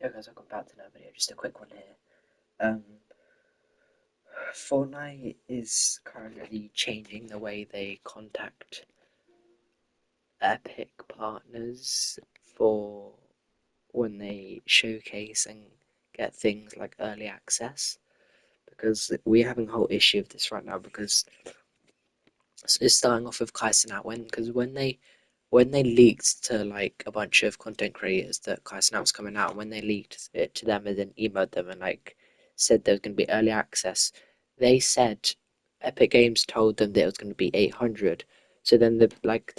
Yeah, guys, welcome back to another video. Just a quick one here. Um, Fortnite is currently changing the way they contact Epic partners for when they showcase and get things like early access. Because we're having a whole issue of this right now. Because it's starting off with Kaisen out when they leaked to like a bunch of content creators that Kaisen was coming out, and when they leaked it to them and then emailed them and like said there was going to be early access, they said Epic Games told them that it was going to be 800. So then the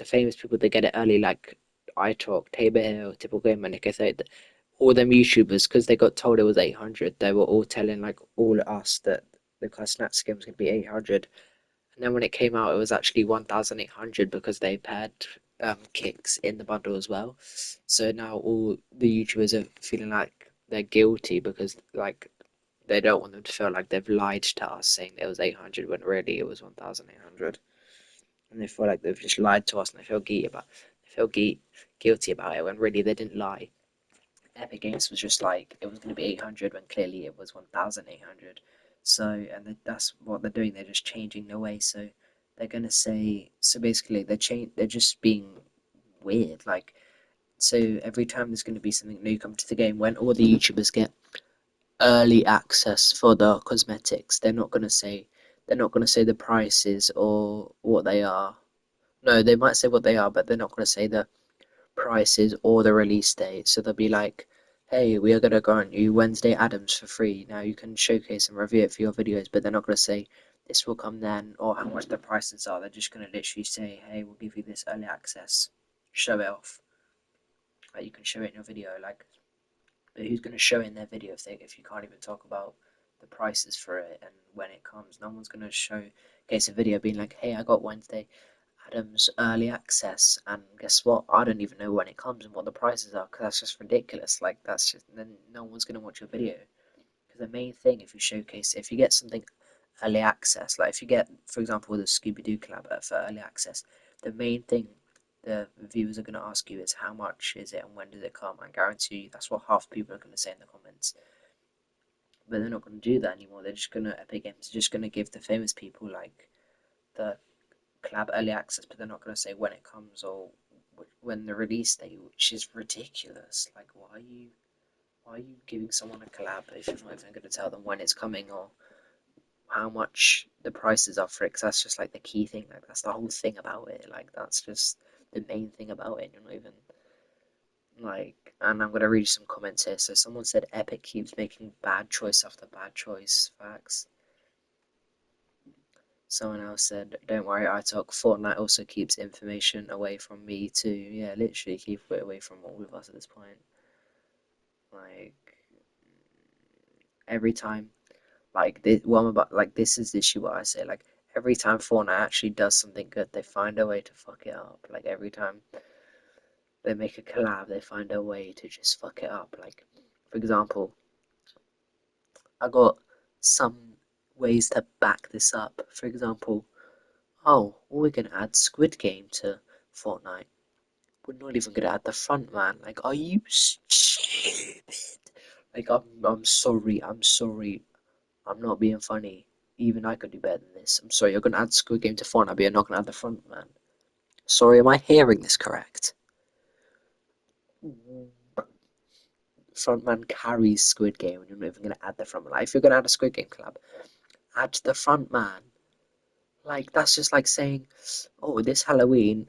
famous people that get it early, like iTalk, Tabor Hill, Typical Gamer, Nick, all them YouTubers, because they got told it was 800, they were all telling like all us that the Kaisen skin was going to be 800. And then when it came out, it was actually 1,800 because they paired kicks in the bundle as well. So now all the YouTubers are feeling like they're guilty because like they don't want them to feel like they've lied to us saying it was 800 when really it was 1,800. And they feel like they've just lied to us and they feel guilty about it when really they didn't lie. Epic Games was just like it was going to be 800 when clearly it was 1,800. So, and that's what they're doing. They're just changing the way. So they're going to say. So basically, they're just being weird. Like, so every time there's going to be something new come to the game, when all the YouTubers get early access for the cosmetics, they're not going to say the prices or what they are. No, they might say what they are, but they're not going to say the prices or the release date. So they'll be like, hey, we are going to grant you Wednesday Adams for free. Now you can showcase and review it for your videos, but they're not going to say this will come then or how much the prices are. They're just going to literally say, hey, we'll give you this early access. Show it off. Like you can show it in your video. Like, but who's going to show in their video if you can't even talk about the prices for it and when it comes? No one's going to showcase a video being like, hey, I got Wednesday Adams early access, and guess what? I don't even know when it comes and what the prices are because that's just ridiculous. Like that's just then no one's gonna watch your video because the main thing if you get something early access, like if you get, for example, the Scooby Doo collab for early access, the main thing the viewers are gonna ask you is how much is it and when does it come? I guarantee you that's what half the people are gonna say in the comments. But they're not gonna do that anymore. They're just gonna Epic Games are just gonna give the famous people like the collab early access, but they're not going to say when it comes or when the release date, which is ridiculous. Like, why are you giving someone a collab if you're not even going to tell them when it's coming or how much the prices are for it? Because that's just like the key thing. Like, that's the whole thing about it. Like, that's just the main thing about it. You're not even like, and I'm going to read you some comments here. So someone said Epic keeps making bad choice after bad choice. Facts. Someone else said, don't worry, I talk. Fortnite also keeps information away from me too. Yeah, literally keep it away from all of us at this point. Like, every time, like, this, well, about, like, this is the issue what I say. Like, every time Fortnite actually does something good, they find a way to fuck it up. Like, every time they make a collab, they find a way to just fuck it up. Like, for example, I got some ways to back this up. For example, oh, we're gonna add Squid Game to Fortnite. We're not even gonna add the front man. Like, are you stupid? Like, I'm sorry. I'm sorry. I'm not being funny. Even I could do better than this. I'm sorry. You're gonna add Squid Game to Fortnite, but you're not gonna add the front man. Sorry, am I hearing this correct? Front man carries Squid Game, and you're not even gonna add the front man. Like, if you're gonna add a Squid Game collab, add the front man. Like, that's just like saying, oh, this Halloween,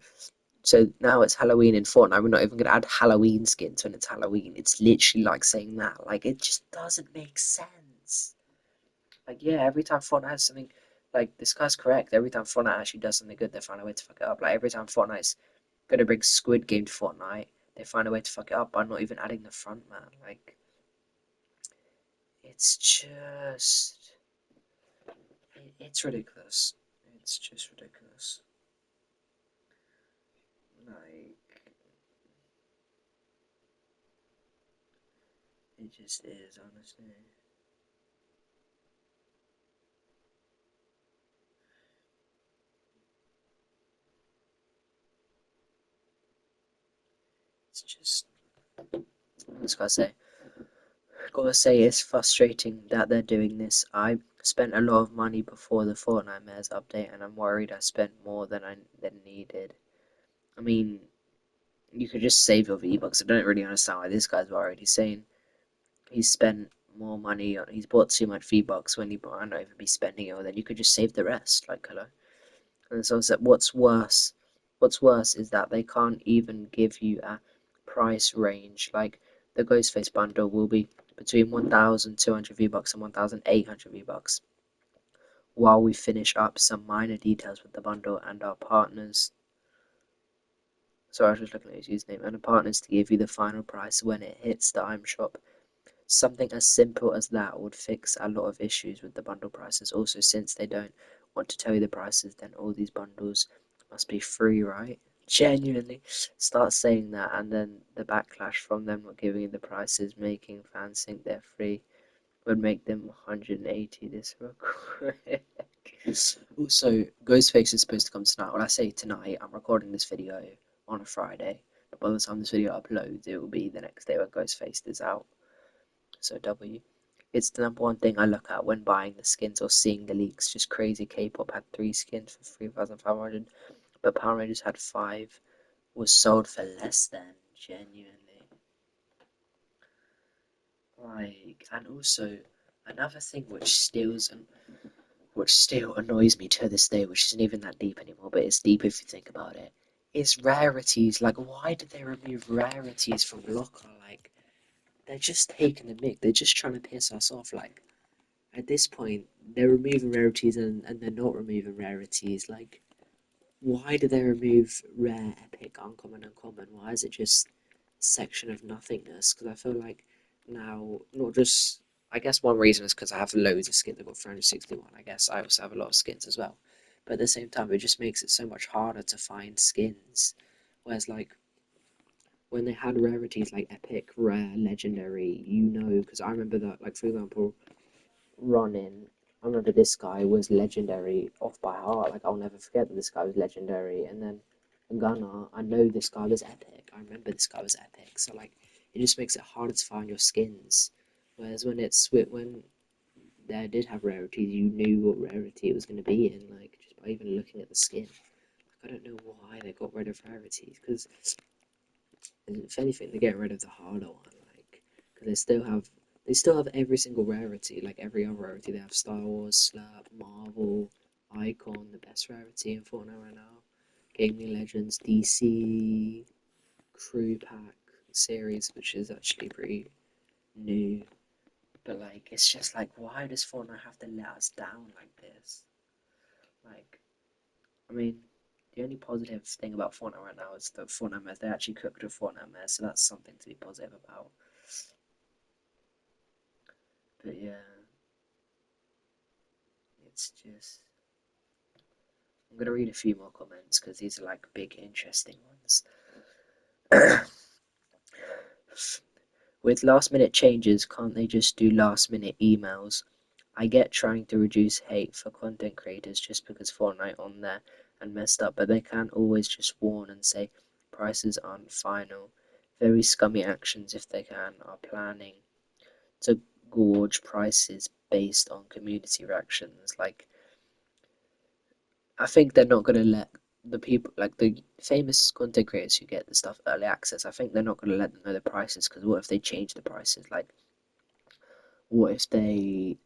so now it's Halloween in Fortnite. We're not even going to add Halloween skins when it's Halloween. It's literally like saying that. Like, it just doesn't make sense. Like, yeah, every time Fortnite has something, like, this guy's correct. Every time Fortnite actually does something good, they find a way to fuck it up. Like, every time Fortnite's going to bring Squid Game to Fortnite, they find a way to fuck it up by not even adding the front man. Like, it's just. It's ridiculous. It's just ridiculous. Like, it just is, honestly. It's just. I was gonna say. Gotta say, it's frustrating that they're doing this. I spent a lot of money before the Fortnite Mares update, and I'm worried I spent more than needed. I mean, you could just save your V-Bucks. I don't really understand why this guy's worried. He's saying he's spent more money on, he's bought too much V-Bucks when he might not even be spending it, or then you could just save the rest. Like, hello. And so what's worse is that they can't even give you a price range. Like the Ghostface bundle will be between 1,200 V-Bucks and 1,800 V-Bucks, while we finish up some minor details with the bundle and our partners. So I was just looking at his username and the partners to give you the final price when it hits the item shop. Something as simple as that would fix a lot of issues with the bundle prices. Also, since they don't want to tell you the prices, then all these bundles must be free, right? Genuinely start saying that, and then the backlash from them not giving you the prices, making fans think they're free, would make them 180 this real quick. Also, Ghostface is supposed to come tonight. When I say tonight, I'm recording this video on a Friday, but by the time this video uploads, it will be the next day when Ghostface is out. So W. It's the number one thing I look at when buying the skins or seeing the leaks. Just crazy. K-pop had 3 skins for 3,500, but Power Rangers had 5. Was sold for less than, genuinely. Like, and also another thing which still annoys me to this day, which isn't even that deep anymore, but it's deep if you think about it, is rarities. Like, why did they remove rarities from Locker? Like, they're just taking the mick. They're just trying to piss us off. Like, at this point, they're removing rarities and they're not removing rarities. Like, why do they remove rare, epic, uncommon, uncommon? Why is it just section of nothingness? Because I feel like now, not just. I guess one reason is because I have loads of skins. I've got 361. I guess I also have a lot of skins as well. But at the same time, it just makes it so much harder to find skins. Whereas, like, when they had rarities like epic, rare, legendary, because I remember that, like, for example, Ronin. I remember this guy was legendary off by heart. Like, I'll never forget that this guy was legendary. And then Gunnar, I know this guy was epic. I remember this guy was epic. So like, it just makes it harder to find your skins. Whereas when they did have rarities, you knew what rarity it was going to be in. Like, just by even looking at the skin. Like, I don't know why they got rid of rarities. Because if anything, they're getting rid of the harder one. Like, because they still have every single rarity, like every other rarity. They have Star Wars, Slap, Marvel, Icon, the best rarity in Fortnite right now. Gaming Legends, DC, Crew Pack series, which is actually pretty new. But like, it's just like, why does Fortnite have to let us down like this? Like, I mean, the only positive thing about Fortnite right now is that Fortnite Mess, they actually cooked a Fortnite Mess, so that's something to be positive about. But yeah, it's just. I'm gonna read a few more comments because these are like big, interesting ones. With last minute changes, can't they just do last minute emails? I get trying to reduce hate for content creators just because Fortnite on there and messed up, but they can't always just warn and say prices aren't final. Very scummy actions if they are planning to gorge prices based on community reactions. Like, I think they're not gonna let the people, like the famous content creators who get the stuff early access, I think they're not gonna let them know the prices, because what if they change the prices? Like, what if they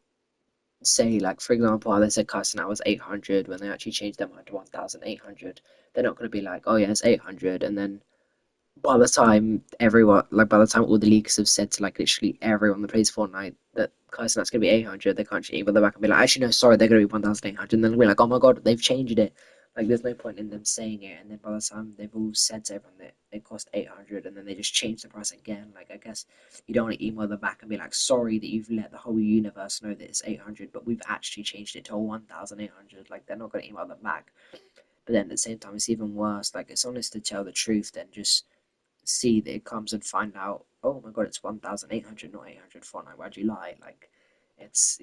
say, like, for example, how they said custom hours 800 when they actually changed their mind to 1,800? They're not gonna be like, oh yeah, it's 800, and then by the time all the leaks have said to like literally everyone that plays Fortnite that that's gonna be 800, they can't change, but they're back and be like, actually no, sorry, they're gonna be 1,800, and then they'll be like, oh my god, they've changed it. Like, there's no point in them saying it, and then by the time they've all said to everyone that it cost 800, and then they just change the price again. Like, I guess you don't want to email them back and be like, sorry that you've let the whole universe know that it's 800, but we've actually changed it to 1,800. Like, they're not gonna email them back. But then at the same time, it's even worse. Like, it's honest to tell the truth than just see that it comes and find out, oh my god, it's 1,800, not 800 Fortnite. Why'd you lie? Like, it's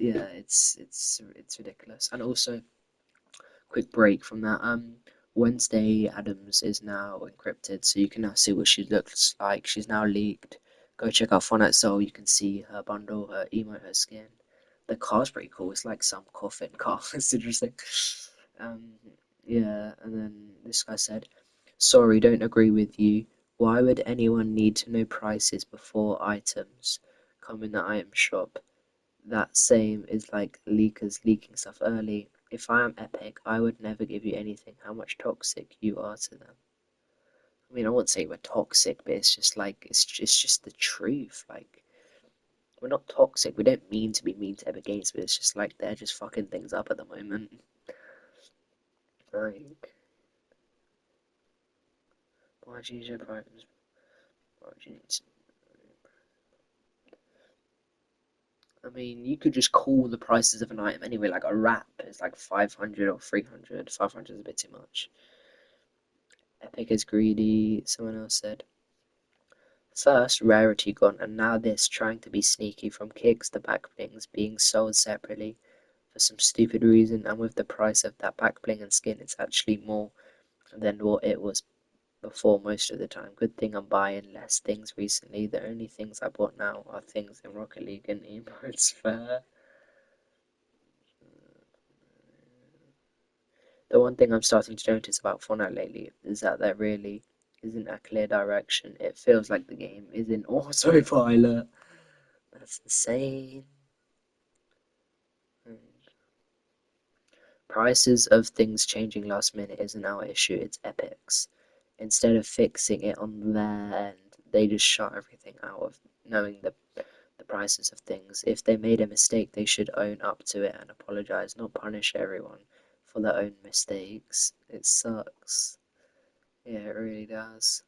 ridiculous. And also, quick break from that. Wednesday Adams is now encrypted, so you can now see what she looks like. She's now leaked, Go check out Fortnite so you can see her bundle, her emote, her skin. The car's pretty cool. It's like some coffin car. It's interesting. Um, yeah, and then this guy said, "Sorry, don't agree with you. Why would anyone need to know prices before items come in the item shop? That same is like leakers leaking stuff early. If I am Epic, I would never give you anything. How much toxic you are to them." I mean, I wouldn't say we're toxic, but it's just like it's just the truth. Like we're not toxic. We don't mean to be mean to Epic Games, but it's just like they're just fucking things up at the moment. Like, why'd you use your primes? Why'd you need to... I mean, you could just call the prices of an item anyway. Like a wrap is like 500 or 300. 500 is a bit too much. Epic is greedy, someone else said. First, rarity gone, and now this, trying to be sneaky from kicks to back blings being sold separately for some stupid reason, and with the price of that back bling and skin, it's actually more than what it was before most of the time. Good thing I'm buying less things recently. The only things I bought now are things in Rocket League and emotes fair. The one thing I'm starting to notice about Fortnite lately is that there really isn't a clear direction. It feels like the game is in autopilot. That's insane. Prices of things changing last minute isn't our issue, it's Epic's. Instead of fixing it on their end, they just shut everything out of knowing the prices of things. If they made a mistake, they should own up to it and apologize, not punish everyone for their own mistakes. It sucks. Yeah, it really does.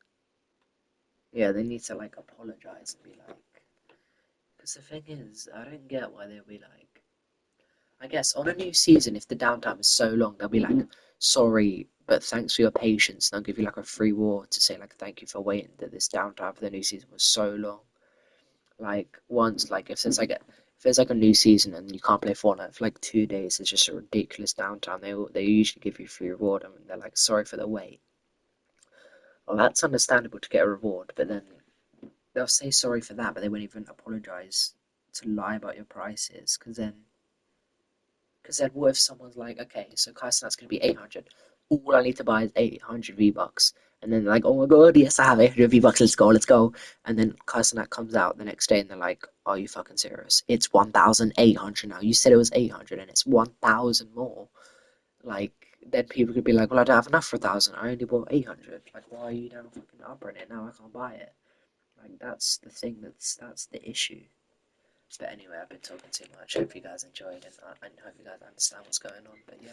Yeah, they need to like apologize and be like, because the thing is, I don't get why they'll be like, I guess on a new season, if the downtime is so long, they'll be like, sorry, but thanks for your patience. And they'll give you like a free reward to say like, thank you for waiting. That this downtime for the new season was so long. Like once, like if there's like a new season and you can't play Fortnite for like 2 days, it's just a ridiculous downtime. They usually give you a free reward and they're like, sorry for the wait. Well, that's understandable to get a reward, but then they'll say sorry for that, but they won't even apologize to lie about your prices, because then what if someone's like, okay, so Kaisenat's going to be 800. All I need to buy is 800 V-Bucks. And then they're like, oh my god, yes, I have 800 V-Bucks, let's go, let's go. And then Kaisenat comes out the next day and they're like, are you fucking serious? It's 1,800 now. You said it was 800 and it's 1,000 more. Like, then people could be like, well, I don't have enough for 1,000. I only bought 800. Like, why are you down fucking upping it now? I can't buy it. Like, that's the thing, that's the issue. But anyway, I've been talking too much. Hope you guys enjoyed and I hope you guys understand what's going on. But yeah,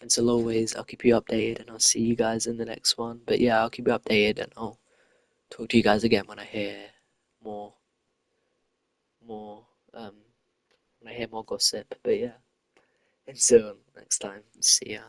until always, I'll keep you updated and I'll see you guys in the next one. But yeah, I'll keep you updated and I'll talk to you guys again when I hear more, more, um, when I hear more gossip. But yeah, until next time, see ya.